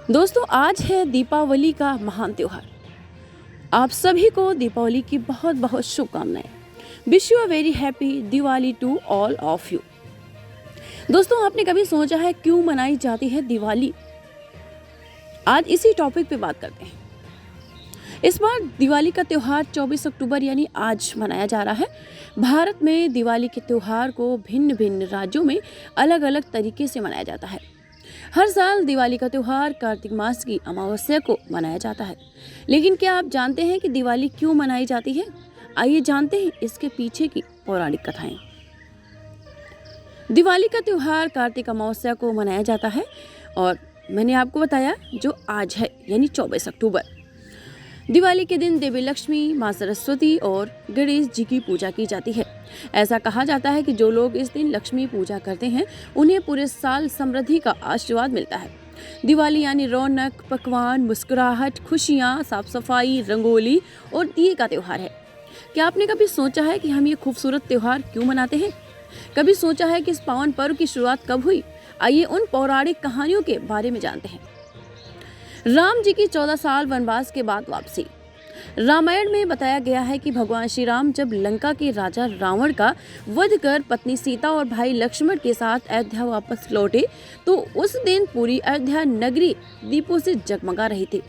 दोस्तों, आज है दीपावली का महान त्योहार। आप सभी को दीपावली की बहुत बहुत शुभकामनाएं। Wish you a very happy Diwali to all of you. दोस्तों, आपने कभी सोचा है क्यों मनाई जाती है दिवाली? आज इसी टॉपिक पे बात करते हैं। इस बार दिवाली का त्योहार 24 अक्टूबर यानी आज मनाया जा रहा है। भारत में दिवाली के त्योहार को भिन्न भिन्न राज्यों में अलग अलग तरीके से मनाया जाता है। हर साल दिवाली का त्योहार कार्तिक मास की अमावस्या को मनाया जाता है। लेकिन क्या आप जानते हैं कि दिवाली क्यों मनाई जाती है? आइए जानते हैं इसके पीछे की पौराणिक कथाएं। दिवाली का त्योहार कार्तिक अमावस्या को मनाया जाता है और मैंने आपको बताया जो आज है यानी 24 अक्टूबर। दिवाली के दिन देवी लक्ष्मी, माँ सरस्वती और गणेश जी की पूजा की जाती है। ऐसा कहा जाता है कि जो लोग इस दिन लक्ष्मी पूजा करते हैं उन्हें पूरे साल समृद्धि का आशीर्वाद मिलता है। दिवाली यानी रौनक, पकवान, मुस्कुराहट, खुशियाँ, साफ सफाई, रंगोली और दिए का त्योहार है। क्या आपने कभी सोचा है कि हम ये खूबसूरत त्योहार क्यों मनाते हैं? कभी सोचा है कि इस पावन पर्व की शुरुआत कब हुई? आइए उन पौराणिक कहानियों के बारे में जानते हैं। राम जी की 14 साल वनवास के बाद वापसी। रामायण में बताया गया है कि भगवान श्री राम जब लंका के राजा रावण का वध कर पत्नी सीता और भाई लक्ष्मण के साथ अयोध्या वापस लौटे तो उस दिन पूरी अयोध्या नगरी दीपों से जगमगा रही थी।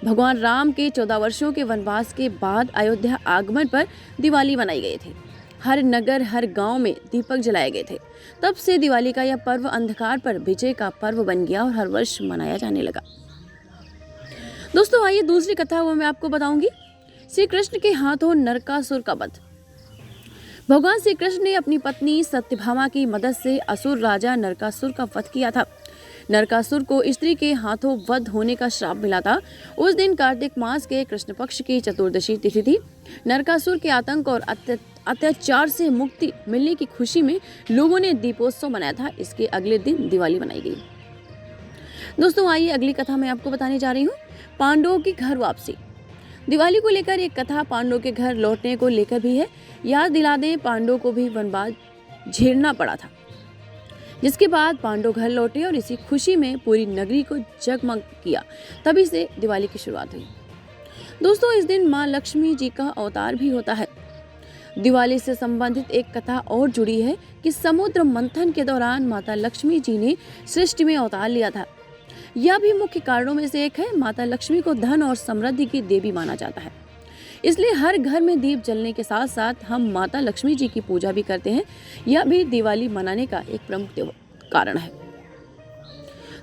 भगवान राम के 14 वर्षों के वनवास के बाद अयोध्या आगमन पर दिवाली मनाई गई थी। हर नगर, हर गांव में दीपक जलाए गए थे। तब से दिवाली का यह पर्व अंधकार पर विजय का पर्व बन गया और हर वर्ष मनाया जाने लगा। दोस्तों, आइए दूसरी कथा वो मैं आपको बताऊंगी। श्री कृष्ण के हाथों नरकासुर का वध। भगवान श्री कृष्ण ने अपनी पत्नी सत्यभामा की मदद से असुर राजा नरकासुर का वध किया था। नरकासुर को स्त्री के हाथों वध होने का श्राप मिला था। उस दिन कार्तिक मास के कृष्ण पक्ष की चतुर्दशी तिथि थी। नरकासुर के आतंक और अत्याचार से मुक्ति मिलने की खुशी में लोगों ने दीपोत्सव मनाया था। इसके अगले दिन दिवाली मनाई गई। दोस्तों, आइए अगली कथा मैं आपको बताने जा रही हूँ। पांडवों की घर वापसी। दिवाली को लेकर एक कथा पांडवों के घर लौटने को लेकर भी है। याद दिला दें, पांडवों को भी वनवास झेलना पड़ा था, जिसके बाद पांडव घर लौटे और इसी खुशी में पूरी नगरी को जगमग किया। तभी से दिवाली की शुरुआत हुई। दोस्तों, इस दिन माँ लक्ष्मी जी का अवतार भी होता है। दिवाली से संबंधित एक कथा और जुड़ी है कि समुद्र मंथन के दौरान माता लक्ष्मी जी ने सृष्टि में अवतार लिया था। यह भी मुख्य कारणों में से एक है। माता लक्ष्मी को धन और समृद्धि की देवी माना जाता है, इसलिए हर घर में दीप जलने के साथ साथ हम माता लक्ष्मी जी की पूजा भी करते हैं। यह भी दिवाली मनाने का एक प्रमुख कारण है।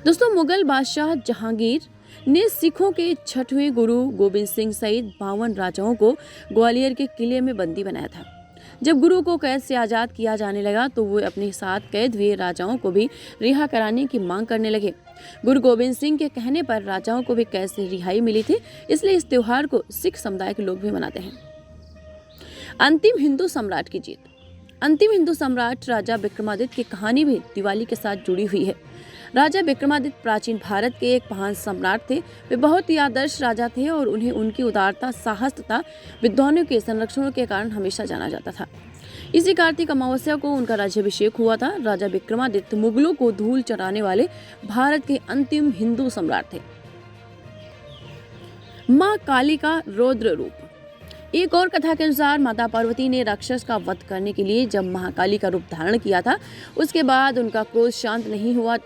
दोस्तों, मुगल बादशाह जहांगीर ने सिखों के 6वें गुरु गोबिंद सिंह सहित 52 राजाओं को ग्वालियर के किले में बंदी बनाया था। जब गुरु को कैद से आज़ाद किया जाने लगा तो वो अपने साथ कैद हुए राजाओं को भी रिहा कराने की मांग करने लगे। गुरु गोबिंद सिंह के कहने पर राजाओं को भी कैद से रिहाई मिली थी, इसलिए इस त्योहार को सिख समुदाय के लोग भी मनाते हैं। अंतिम हिंदू सम्राट की जीत। अंतिम हिंदू सम्राट राजा विक्रमादित्य की कहानी भी दिवाली के साथ जुड़ी हुई है। राजा विक्रमादित्य प्राचीन भारत के एक महान सम्राट थे। वे बहुत ही आदर्श राजा थे और उन्हें उनकी उदारता, साहस तथा विद्वानों के संरक्षण के कारण हमेशा जाना जाता था। इसी कार्तिक अमावस्या को उनका राज्याभिषेक हुआ था। राजा विक्रमादित्य मुगलों को धूल चढ़ाने वाले भारत के अंतिम हिंदू सम्राट थे। माँ काली का रौद्र रूप। एक और कथा के अनुसार माता पार्वती ने राक्षस का वध करने के लिए जब महाकाली का रूप धारण किया था, उसके बाद उनका क्रोध शांत नहीं हुआ।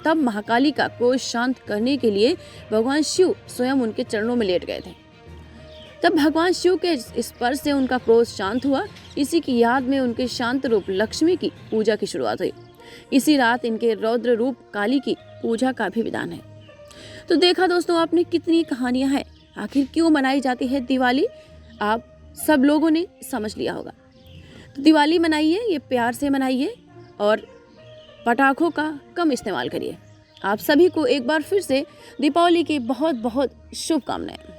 तब महाकाली का क्रोध शांत करने के लिए भगवान शिव स्वयं उनके चरणों में लेट गए थे। तब भगवान शिव के स्पर्श से उनका क्रोध शांत हुआ। इसी की याद में उनके शांत रूप लक्ष्मी की पूजा की शुरुआत हुई। इसी रात इनके रौद्र रूप काली की पूजा का भी विधान है। तो देखा दोस्तों, आपने कितनी कहानियां हैं। आखिर क्यों मनाई जाती है दिवाली, आप सब लोगों ने समझ लिया होगा। तो दिवाली मनाइए, ये प्यार से मनाइए और पटाखों का कम इस्तेमाल करिए। आप सभी को एक बार फिर से दीपावली की बहुत बहुत शुभकामनाएं।